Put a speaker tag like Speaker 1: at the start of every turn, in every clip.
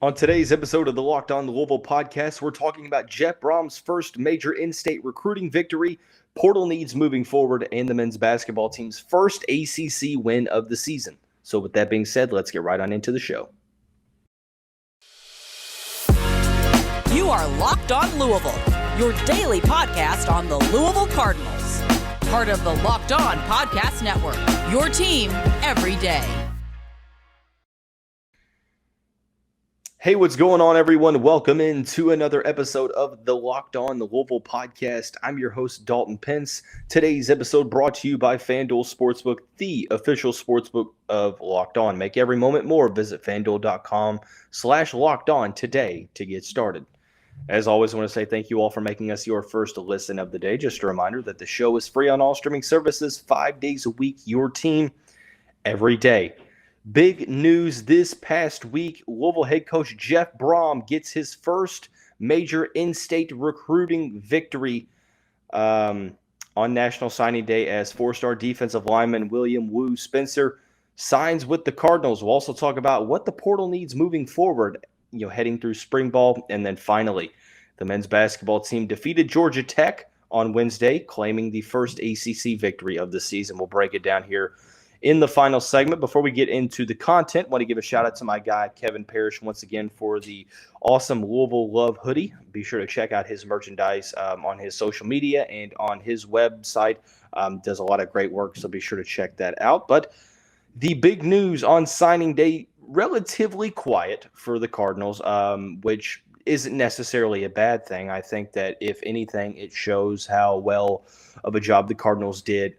Speaker 1: On today's episode of the Locked On Louisville podcast, we're talking about Jeff Bohm's first major in-state recruiting victory, portal needs moving forward, and the men's basketball team's first ACC win of the season. So with that being said, let's get right on into the show.
Speaker 2: You are Locked On Louisville, your daily podcast on the Louisville Cardinals. Part of the Locked On Podcast Network, your team every day.
Speaker 1: Hey, what's going on, everyone? Welcome into another episode of the Locked On Louisville podcast. I'm your host, Dalton Pence. Today's episode brought to you by FanDuel Sportsbook, the official sportsbook of Locked On. Make every moment more. Visit FanDuel.com/Locked On today to get started. As always, I want to say thank you all for making us your first listen of the day. Just a reminder that the show is free on all streaming services 5 days a week, your team every day. Big news this past week, Louisville head coach Jeff Bohm gets his first major in-state recruiting victory on National Signing Day as four-star defensive lineman William Wu Spencer signs with the Cardinals. We'll also talk about what the portal needs moving forward, heading through spring ball. And then finally, the men's basketball team defeated Georgia Tech on Wednesday, claiming the first ACC victory of the season. We'll break it down here in the final segment. Before we get into the content, I want to give a shout out to my guy, Kevin Parrish, once again for the awesome Louisville Love hoodie. Be sure to check out his merchandise on his social media and on his website. Does a lot of great work, so be sure to check that out. But the big news on signing day, relatively quiet for the Cardinals, which isn't necessarily a bad thing. I think that if anything, it shows how well of a job the Cardinals did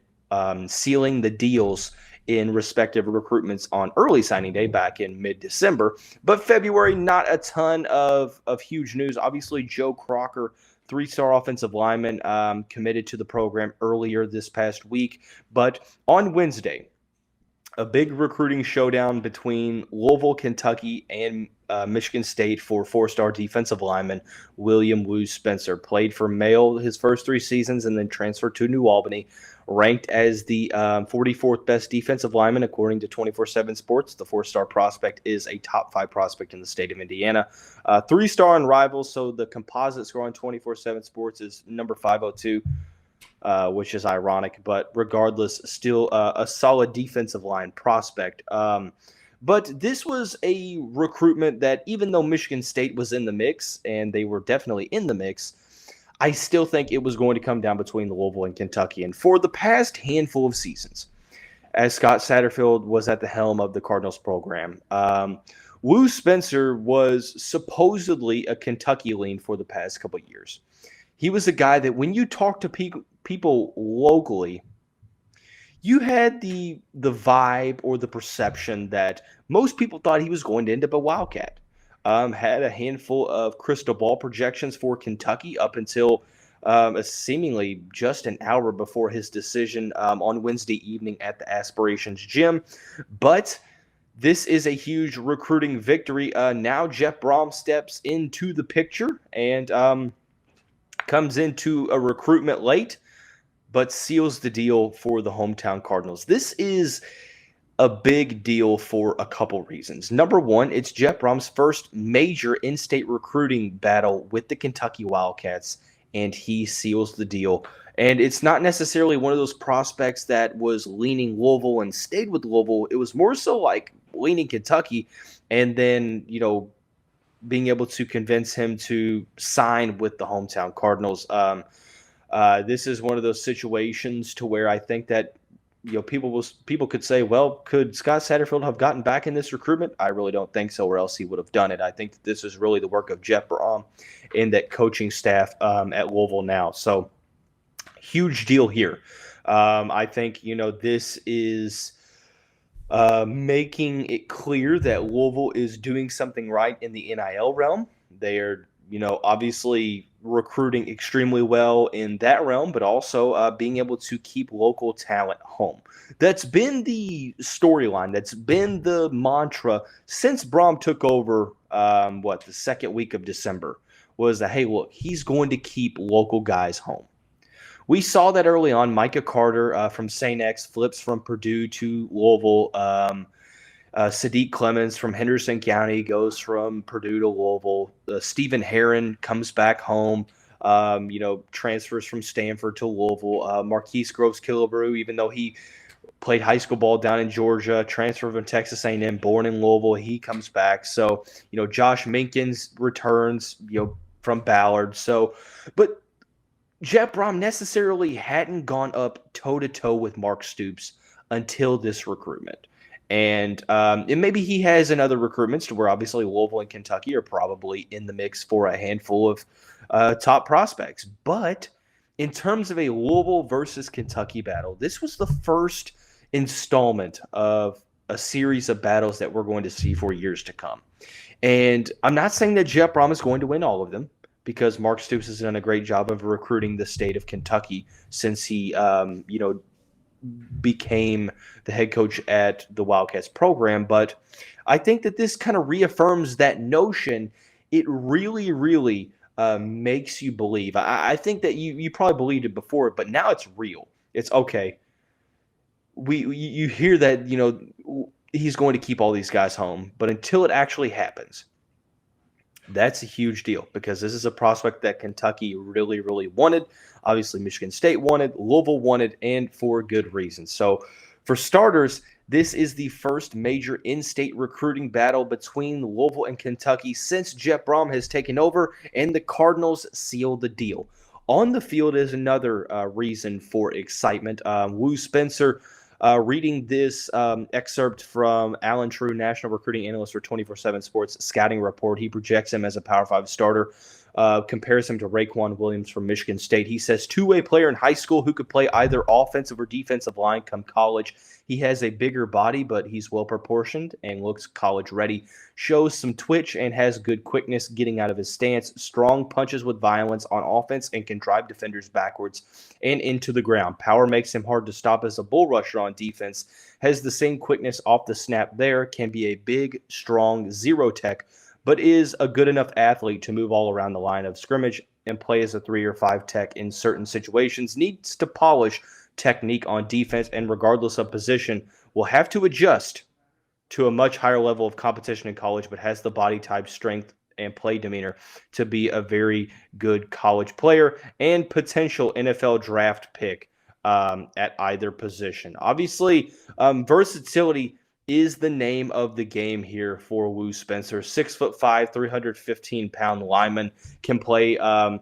Speaker 1: sealing the deals in respective recruitments on early signing day back in mid-December. But February, not a ton of huge news. Obviously, Joe Crocker, three-star offensive lineman, committed to the program earlier this past week. But on Wednesday, a big recruiting showdown between Louisville, Kentucky, and Michigan State for four-star defensive lineman William Wu Spencer. Played for Male his first three seasons and then transferred to New Albany. Ranked as the 44th best defensive lineman according to 24/7 Sports. The four-star prospect is a top 5 prospect in the state of Indiana. Three-star on Rivals, so the composite score on 24/7 Sports is number 502. Which is ironic, but regardless, still a solid defensive line prospect. But this was a recruitment that, even though Michigan State was in the mix, and they were definitely in the mix, I still think it was going to come down between Louisville and Kentucky. And for the past handful of seasons, as Scott Satterfield was at the helm of the Cardinals program, Wu Spencer was supposedly a Kentucky lean for the past couple of years. He was a guy that when you talk to people locally, you had the vibe or the perception that most people thought he was going to end up a Wildcat. Had a handful of crystal ball projections for Kentucky up until seemingly just an hour before his decision on Wednesday evening at the Aspirations Gym. But this is a huge recruiting victory. Now Jeff Bohm steps into the picture and comes into a recruitment late, but seals the deal for the hometown Cardinals. This is a big deal for a couple reasons. Number one, it's Jeff Bohm's first major in-state recruiting battle with the Kentucky Wildcats, and he seals the deal. And it's not necessarily one of those prospects that was leaning Louisville and stayed with Louisville. It was more so like leaning Kentucky and then, being able to convince him to sign with the hometown Cardinals. This is one of those situations to where I think that people could say, well, could Scott Satterfield have gotten back in this recruitment? I really don't think so, or else he would have done it. I think that this is really the work of Jeff Bohm and that coaching staff at Louisville now. So huge deal here. I think this is making it clear that Louisville is doing something right in the NIL realm. They are, obviously recruiting extremely well in that realm, but also being able to keep local talent home. That's been the storyline. That's been the mantra since Brohm took over, the second week of December, was that, hey, look, he's going to keep local guys home. We saw that early on. Micah Carter from St. X flips from Purdue to Louisville. Sadiq Clemens from Henderson County goes from Purdue to Louisville. Stephen Herron comes back home, transfers from Stanford to Louisville. Marquise Groves-Killebrew, even though he played high school ball down in Georgia, transferred from Texas A&M, born in Louisville, he comes back. So, Josh Minkins returns, from Ballard. So, but Jeff Bohm necessarily hadn't gone up toe-to-toe with Mark Stoops until this recruitment. And maybe he has in other recruitments to where obviously Louisville and Kentucky are probably in the mix for a handful of top prospects. But in terms of a Louisville versus Kentucky battle, this was the first installment of a series of battles that we're going to see for years to come. And I'm not saying that Jeff Bohm is going to win all of them, because Mark Stoops has done a great job of recruiting the state of Kentucky since he, became the head coach at the Wildcats program. But I think that this kind of reaffirms that notion. It really, really makes you believe. I think that you probably believed it before, but now it's real. It's okay. You hear that, he's going to keep all these guys home, but until it actually happens, that's a huge deal, because this is a prospect that Kentucky really, really wanted. Obviously, Michigan State wanted, Louisville wanted, and for good reason. So, for starters, this is the first major in-state recruiting battle between Louisville and Kentucky since Jeff Bohm has taken over and the Cardinals sealed the deal. On the field is another reason for excitement. Wu Spencer, reading this excerpt from Alan True, national recruiting analyst for 24/7 Sports scouting report. He projects him as a Power 5 starter, compares him to Raekwon Williams from Michigan State. He says, two-way player in high school who could play either offensive or defensive line come college. He has a bigger body, but he's well-proportioned and looks college-ready. Shows some twitch and has good quickness getting out of his stance. Strong punches with violence on offense and can drive defenders backwards and into the ground. Power makes him hard to stop as a bull rusher on defense. Has the same quickness off the snap there. Can be a big, strong zero tech, but is a good enough athlete to move all around the line of scrimmage and play as a 3 or 5 tech in certain situations. Needs to polish technique on defense, and regardless of position, will have to adjust to a much higher level of competition in college, but has the body type, strength, and play demeanor to be a very good college player and potential NFL draft pick at either position. Obviously, versatility is the name of the game here for Wu Spencer. 6'5", 315-pound lineman, can play a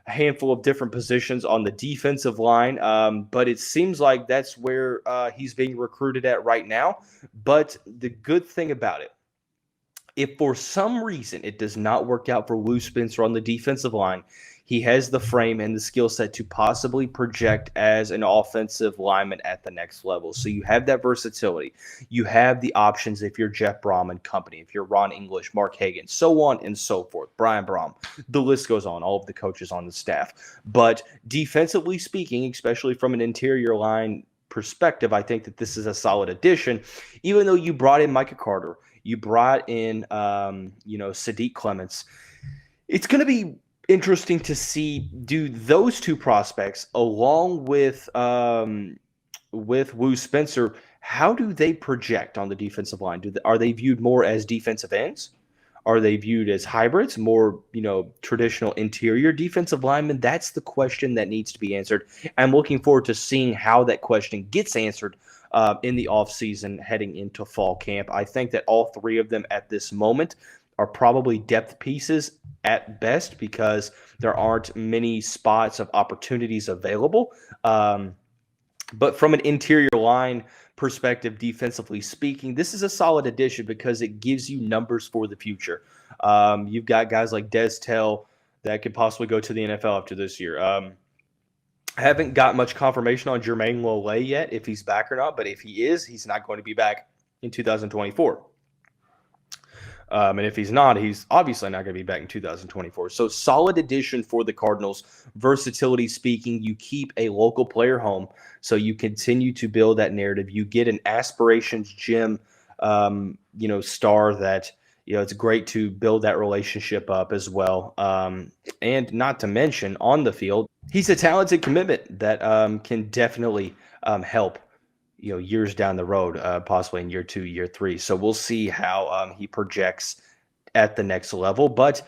Speaker 1: handful of different positions on the defensive line, but it seems like that's where he's being recruited at right now. But the good thing about it, if for some reason it does not work out for Wu Spencer on the defensive line, he has the frame and the skill set to possibly project as an offensive lineman at the next level. So you have that versatility. You have the options if you're Jeff Bohm and company, if you're Ron English, Mark Hagan, so on and so forth, Brian Brohm. The list goes on, all of the coaches on the staff. But defensively speaking, especially from an interior line perspective, I think that this is a solid addition. Even though you brought in Micah Carter, you brought in, Sadiq Clemens, it's going to be interesting to see, do those two prospects along with Wu Spencer, how do they project on the defensive line? Are they viewed more as defensive ends? Are they viewed as hybrids, more, traditional interior defensive linemen? That's the question that needs to be answered. I'm looking forward to seeing how that question gets answered in the offseason heading into fall camp. I think that all three of them at this moment are probably depth pieces at best, because there aren't many spots of opportunities available. But from an interior line perspective, defensively speaking, this is a solid addition because it gives you numbers for the future. You've got guys like Des Tell that could possibly go to the NFL after this year. Haven't got much confirmation on Jermaine Lole yet, if he's back or not, but if he is, he's not going to be back in 2024. And if he's not, he's obviously not going to be back in 2024. So solid addition for the Cardinals. Versatility speaking, you keep a local player home, so you continue to build that narrative. You get an aspirations gym, star that, it's great to build that relationship up as well. And not to mention on the field, he's a talented commitment that can definitely help years down the road, possibly in year 2, year 3. So we'll see how he projects at the next level. But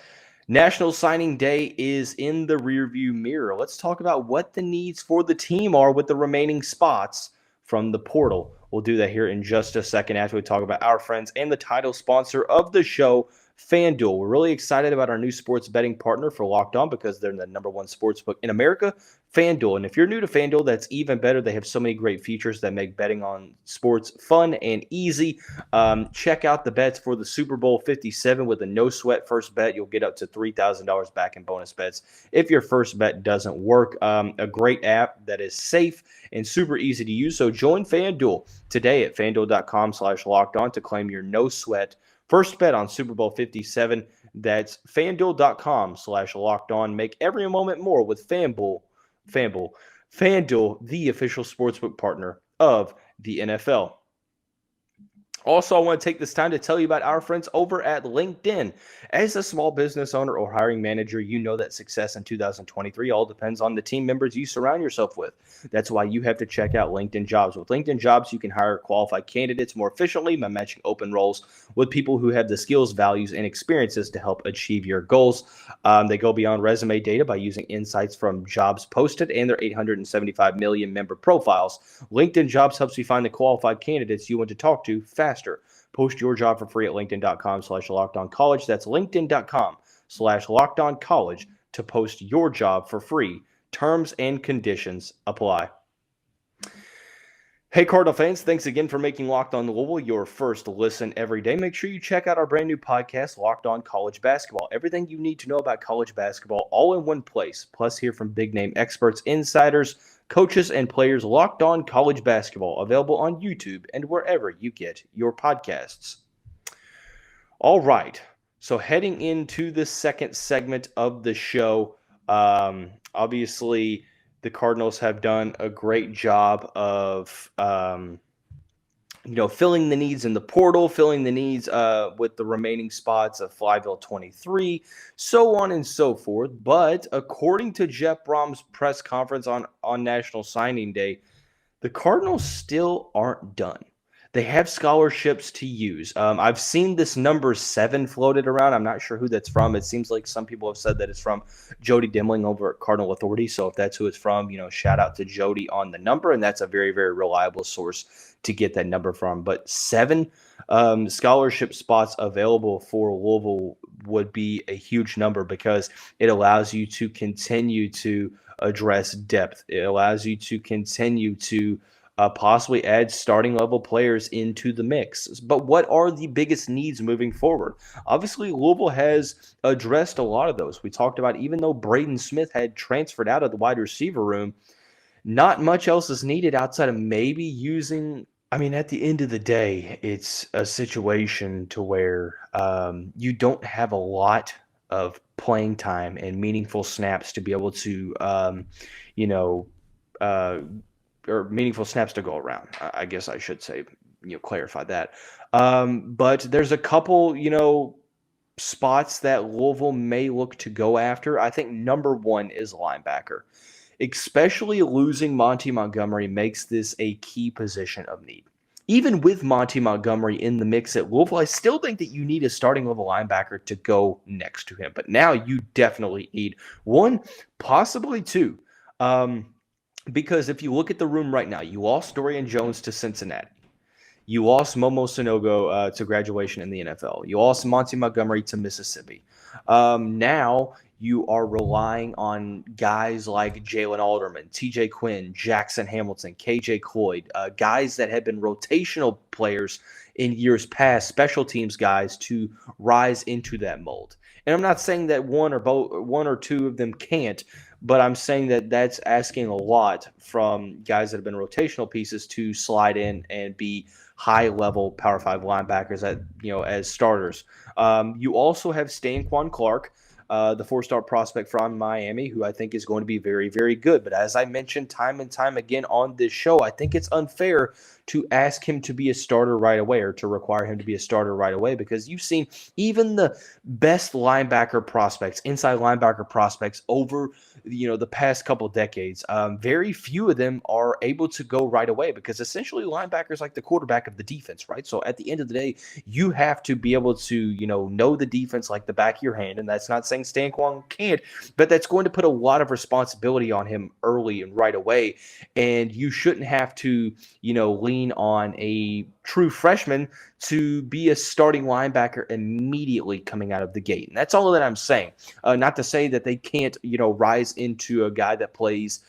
Speaker 1: National Signing Day is in the rearview mirror. Let's talk about what the needs for the team are with the remaining spots from the portal. We'll do that here in just a second after we talk about our friends and the title sponsor of the show, FanDuel. We're really excited about our new sports betting partner for Locked On because they're the #1 sportsbook in America, FanDuel. And if you're new to FanDuel, that's even better. They have so many great features that make betting on sports fun and easy. Check out the bets for the Super Bowl 57 with a no-sweat first bet. You'll get up to $3,000 back in bonus bets if your first bet doesn't work. A great app that is safe and super easy to use. So join FanDuel today at FanDuel.com/lockedon to claim your no-sweat first bet on Super Bowl 57. That's FanDuel.com/lockedon. Make every moment more with FanDuel, the official sportsbook partner of the NFL. Also, I want to take this time to tell you about our friends over at LinkedIn. As a small business owner or hiring manager, you know that success in 2023 all depends on the team members you surround yourself with. That's why you have to check out LinkedIn Jobs. With LinkedIn Jobs, you can hire qualified candidates more efficiently by matching open roles with people who have the skills, values, and experiences to help achieve your goals. They go beyond resume data by using insights from jobs posted and their 875 million member profiles. LinkedIn Jobs helps you find the qualified candidates you want to talk to faster. Post your job for free at linkedin.com/lockedoncollege. That's linkedin.com/lockedoncollege to post your job for free. Terms and conditions apply. Hey, Cardinal fans, thanks again for making Locked On Louisville your first listen every day. Make sure you check out our brand new podcast, Locked On College Basketball. Everything you need to know about college basketball all in one place. Plus, hear from big-name experts, insiders, coaches, and players. Locked On College Basketball, available on YouTube and wherever you get your podcasts. All right, so heading into the second segment of the show, obviously the Cardinals have done a great job of, filling the needs in the portal, filling the needs with the remaining spots of Flyville 23, so on and so forth. But according to Jeff Bohm's press conference on National Signing Day, the Cardinals still aren't done. They have scholarships to use. I've seen this number 7 floated around. I'm not sure who that's from. It seems like some people have said that it's from Jody Demling over at Cardinal Authority. So if that's who it's from, shout out to Jody on the number. And that's a very, very reliable source to get that number from. But 7 scholarship spots available for Louisville would be a huge number because it allows you to continue to address depth. It allows you to continue to possibly add starting level players into the mix. But what are the biggest needs moving forward? Obviously, Louisville has addressed a lot of those. We talked about, even though Braden Smith had transferred out of the wide receiver room, not much else is needed outside of maybe using. At the end of the day, it's a situation to where you don't have a lot of playing time and meaningful snaps to be able to, or meaningful snaps to go around. I guess I should say, clarify that. But there's a couple, spots that Louisville may look to go after. I think number 1 is linebacker. Especially losing Monty Montgomery makes this a key position of need. Even with Monty Montgomery in the mix at Louisville, I still think that you need a starting level linebacker to go next to him. But now you definitely need 1, possibly 2. Because if you look at the room right now, you lost Dorian Jones to Cincinnati. You lost Momo Sanogo to graduation in the NFL. You lost Monty Montgomery to Mississippi. Now you are relying on guys like Jalen Alderman, TJ Quinn, Jackson Hamilton, KJ Cloyd, guys that have been rotational players in years past, special teams guys, to rise into that mold. And I'm not saying that one or two of them can't, but I'm saying that that's asking a lot from guys that have been rotational pieces to slide in and be high-level Power 5 linebackers as starters. You also have Stanquan Clark, the 4-star prospect from Miami, who I think is going to be very, very good. But as I mentioned time and time again on this show, I think it's unfair to ask him to be a starter right away or to require him to be a starter right away, because you've seen even the best linebacker prospects, inside linebacker prospects over the past couple of decades, very few of them are able to go right away, because essentially linebackers like the quarterback of the defense, right? So at the end of the day, you have to be able to know the defense like the back of your hand, and that's not saying Stan Kwong can't, but that's going to put a lot of responsibility on him early and right away, and you shouldn't have to lean on a true freshman to be a starting linebacker immediately coming out of the gate. And that's all that I'm saying. Not to say that they can't, rise into a guy that plays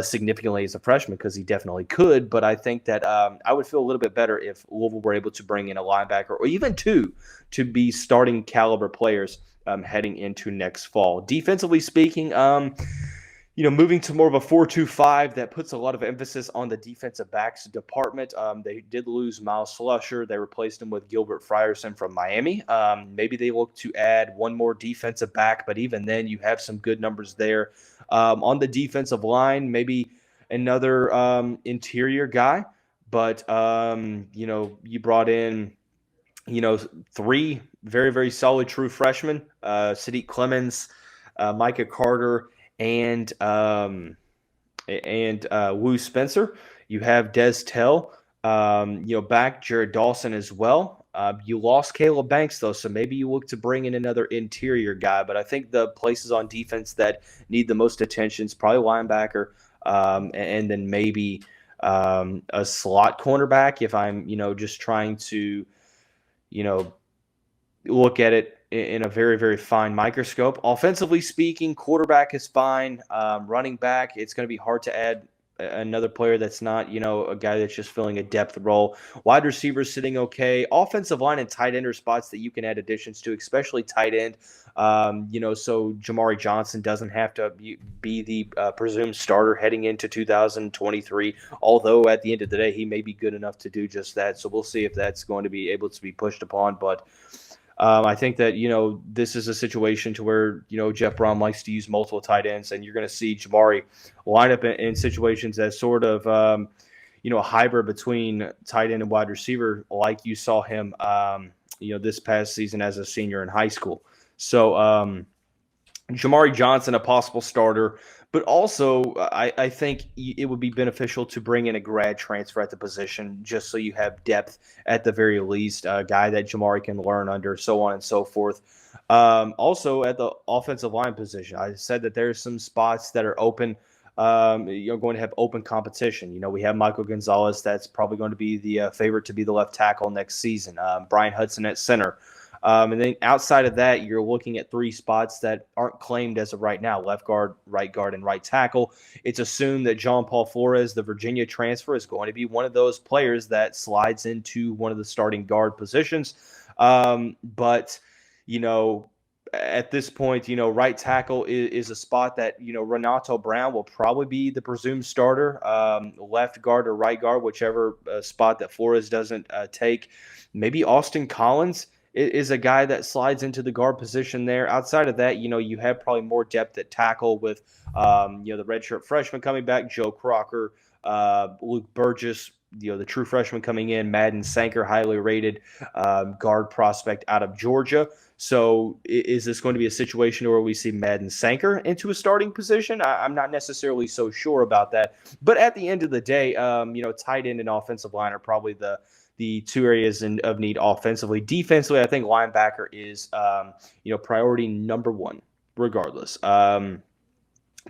Speaker 1: significantly as a freshman, because he definitely could. But I think that I would feel a little bit better if Louisville were able to bring in a linebacker or even two to be starting caliber players heading into next fall. Defensively speaking, moving to more of a 4-2-5, that puts a lot of emphasis on the defensive backs department. They did lose Miles Slusher. They replaced him with Gilbert Frierson from Miami. Maybe they look to add one more defensive back, but even then you have some good numbers there. On the defensive line, maybe another interior guy, but, you brought in, 3 very, very solid true freshmen, Sadiq Clemens, Micah Carter, and Wu Spencer. You have Des Tell, back, Jared Dawson as well. You lost Caleb Banks, though, so maybe you look to bring in another interior guy. But I think the places on defense that need the most attention is probably linebacker, and then maybe a slot cornerback if I'm, just trying to, look at it in a very, very fine microscope. Offensively speaking, quarterback is fine. Running back, it's going to be hard to add another player that's not, a guy that's just filling a depth role. Wide receivers sitting okay. Offensive line and tight end are spots that you can add additions to, especially tight end. So Jamari Johnson doesn't have to be the presumed starter heading into 2023, although at the end of the day, he may be good enough to do just that. So we'll see if that's going to be able to be pushed upon. But I think that, this is a situation to where, Jeff Bohm likes to use multiple tight ends, and you're going to see Jamari line up in situations as sort of, a hybrid between tight end and wide receiver, like you saw him, this past season as a senior in high school. So Jamari Johnson, a possible starter, but also I think it would be beneficial to bring in a grad transfer at the position, just so you have depth at the very least, a guy that Jamari can learn under, so on and so forth. Also at the offensive line position, I said that there's some spots that are open. You're going to have open competition. We have Michael Gonzalez, that's probably going to be the favorite to be the left tackle next season. Brian Hudson at center. And then outside of that, you're looking at 3 spots that aren't claimed as of right now: left guard, and right tackle. It's assumed that John Paul Flores, the Virginia transfer, is going to be one of those players that slides into one of the starting guard positions. But, at this point, right tackle is a spot that, Renato Brown will probably be the presumed starter. Left guard or right guard, whichever spot that Flores doesn't take. Maybe Austin Collins is a guy that slides into the guard position there. Outside of that, you have probably more depth at tackle with, the redshirt freshman coming back, Joe Crocker, Luke Burgess, the true freshman coming in, Madden Sanker, highly rated guard prospect out of Georgia. So is this going to be a situation where we see Madden Sanker into a starting position? I'm not necessarily so sure about that. But at the end of the day, tight end and offensive line are probably the 2 areas of need offensively. Defensively, I think linebacker is, priority number 1, regardless,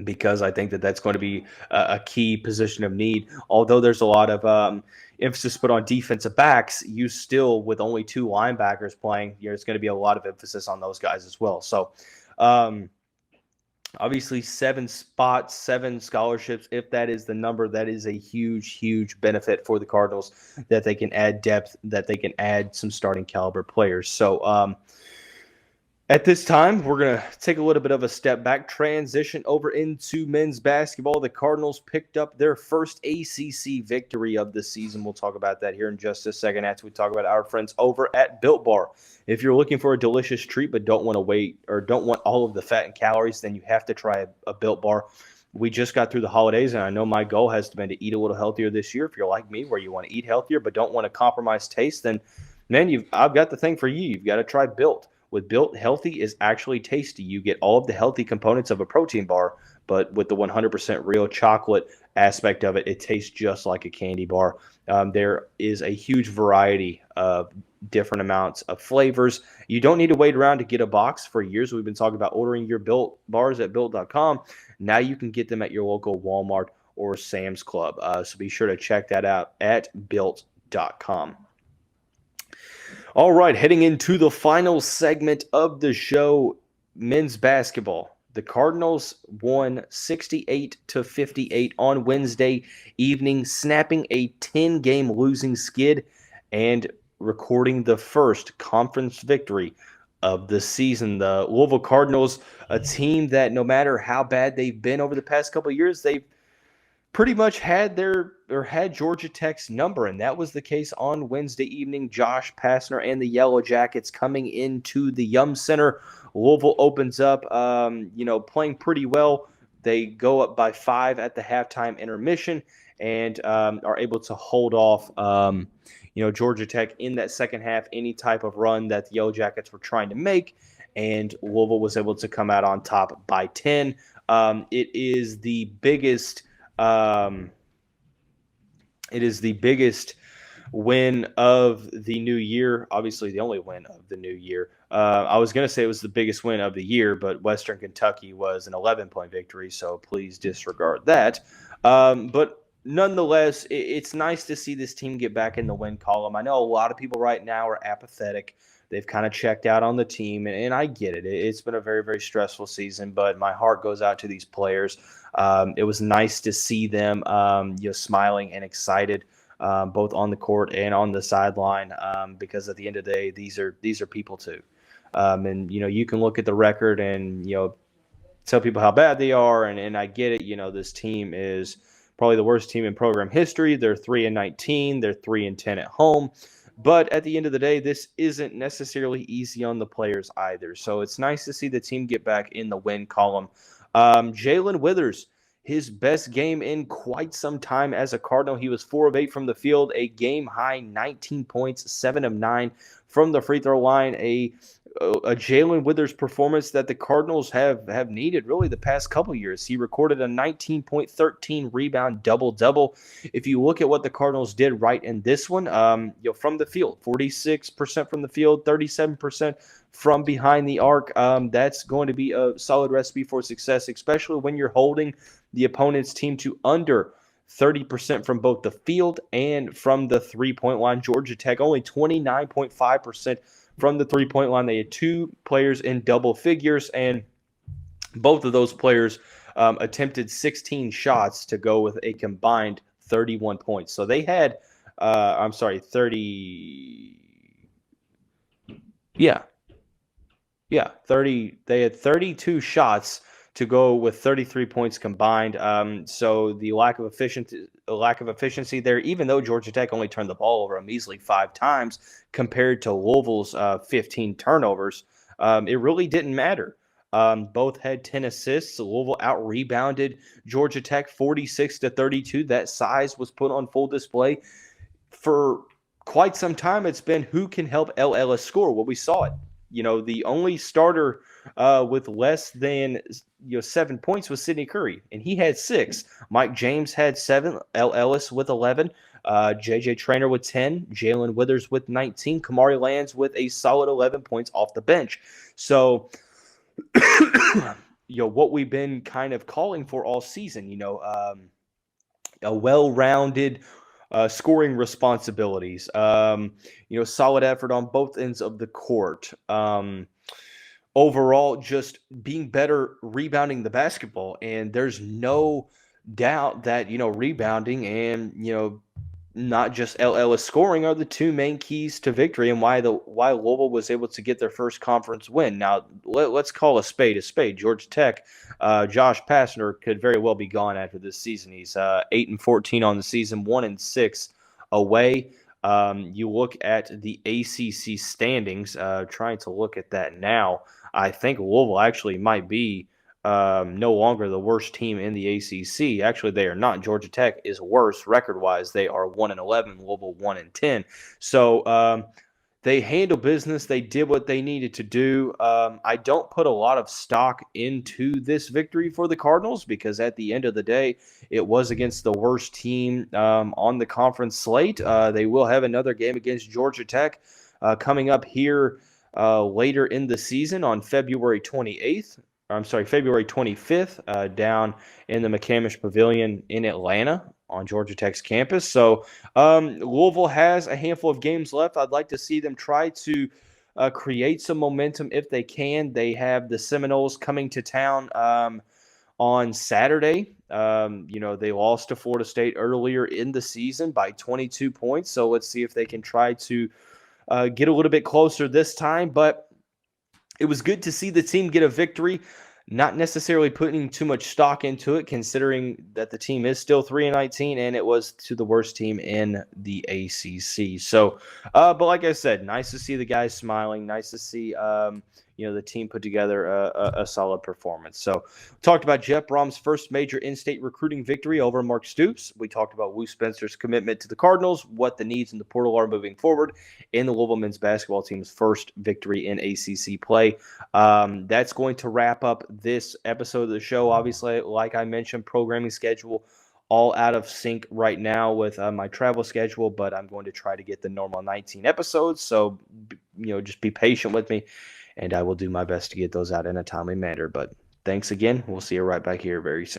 Speaker 1: because I think that that's going to be a key position of need. Although there's a lot of emphasis put on defensive backs, you still, with only 2 linebackers playing, there's going to be a lot of emphasis on those guys as well. So, obviously 7 spots, 7 scholarships. If that is the number, that is a huge, huge benefit for the Cardinals, that they can add depth, that they can add some starting caliber players. So At this time, we're going to take a little bit of a step back, transition over into men's basketball. The Cardinals picked up their first ACC victory of the season. We'll talk about that here in just a second after we talk about our friends over at Built Bar. If you're looking for a delicious treat but don't want to wait or don't want all of the fat and calories, then you have to try a Built Bar. We just got through the holidays, and I know my goal has been to eat a little healthier this year. If you're like me, where you want to eat healthier but don't want to compromise taste, then, man, I've got the thing for you. You've got to try Built. With Built, healthy is actually tasty. You get all of the healthy components of a protein bar, but with the 100% real chocolate aspect of it, it tastes just like a candy bar. There is a huge variety of different amounts of flavors. You don't need to wait around to get a box. For years, we've been talking about ordering your Built bars at Built.com. Now you can get them at your local Walmart or Sam's Club. So be sure to check that out at Built.com. All right, heading into the final segment of the show, men's basketball. The Cardinals won 68-58 on Wednesday evening, snapping a 10-game losing skid and recording the first conference victory of the season. The Louisville Cardinals, a team that no matter how bad they've been over the past couple of years, they've pretty much had Georgia Tech's number, and that was the case on Wednesday evening. Josh Pastner and the Yellow Jackets coming into the Yum Center. Louisville opens up, playing pretty well. They go up by 5 at the halftime intermission and are able to hold off, Georgia Tech in that second half, any type of run that the Yellow Jackets were trying to make, and Louisville was able to come out on top by 10. It is the biggest win of the new year. Obviously, the only win of the new year. I was going to say it was the biggest win of the year, but Western Kentucky was an 11-point victory, so please disregard that. But nonetheless, it's nice to see this team get back in the win column. I know a lot of people right now are apathetic. They've kind of checked out on the team, and I get it. It's been a very, very stressful season, but my heart goes out to these players. It was nice to see them smiling and excited, both on the court and on the sideline, because at the end of the day, these are people too. And you can look at the record and tell people how bad they are, and I get it. This team is probably the worst team in program history. They're 3-19. They're 3-10 at home. But at the end of the day, this isn't necessarily easy on the players either. So it's nice to see the team get back in the win column. Jae'Lyn Withers, his best game in quite some time as a Cardinal. He was 4 of 8 from the field, a game-high 19 points, 7 of 9 from the free throw line. A Jae'Lyn Withers performance that the Cardinals have needed really the past couple years. He recorded a 19.13 rebound double-double. If you look at what the Cardinals did right in this one, from the field, 46% from the field, 37% from behind the arc. That's going to be a solid recipe for success, especially when you're holding the opponent's team to under 30% from both the field and from the three-point line. Georgia Tech only 29.5% from the three-point line. They had 2 players in double figures, and both of those players attempted 16 shots to go with a combined 31 points. So they had, 30. They had 32 shots to go with 33 points combined. So the lack of efficiency there, even though Georgia Tech only turned the ball over a measly 5 times compared to Louisville's 15 turnovers, it really didn't matter. Both had 10 assists. Louisville out-rebounded Georgia Tech 46-32. That size was put on full display. For quite some time, it's been who can help L. Ellis score. Well, we saw it. The only starter with less than 7 points was Sidney Curry, and he had 6. Mike James had 7. L. Ellis with 11. J.J. Traynor with 10. Jae'Lyn Withers with 19. Kamari Lands with a solid 11 points off the bench. So, what we've been kind of calling for all season, a well-rounded scoring responsibilities, solid effort on both ends of the court. Overall, just being better rebounding the basketball. And there's no doubt that, rebounding and, not just LL scoring are the two main keys to victory and why Louisville was able to get their first conference win. Now, let's call a spade a spade. Georgia Tech, Josh Pastner could very well be gone after this season. He's 8-14 on the season, 1-6 away. You look at the ACC standings, trying to look at that now. I think Louisville actually might be no longer the worst team in the ACC. Actually, they are not. Georgia Tech is worse record-wise. They are 1-11, Louisville 1-10. So they handle business. They did what they needed to do. I don't put a lot of stock into this victory for the Cardinals because at the end of the day, it was against the worst team on the conference slate. They will have another game against Georgia Tech coming up here later in the season on February 25th, down in the McCamish Pavilion in Atlanta on Georgia Tech's campus. So Louisville has a handful of games left. I'd like to see them try to create some momentum if they can. They have the Seminoles coming to town on Saturday. They lost to Florida State earlier in the season by 22 points. So let's see if they can try to get a little bit closer this time. But it was good to see the team get a victory, not necessarily putting too much stock into it, considering that the team is still 3-19, and it was to the worst team in the ACC. So, but like I said, nice to see the guys smiling. Nice to see, the team put together a solid performance. So, we talked about Jeff Bohm's first major in-state recruiting victory over Mark Stoops. We talked about Wu Spencer's commitment to the Cardinals, what the needs in the portal are moving forward, and the Louisville men's basketball team's first victory in ACC play. That's going to wrap up this episode of the show. Obviously, like I mentioned, programming schedule all out of sync right now with my travel schedule, but I'm going to try to get the normal 19 episodes. So, just be patient with me, and I will do my best to get those out in a timely manner. But thanks again. We'll see you right back here very soon.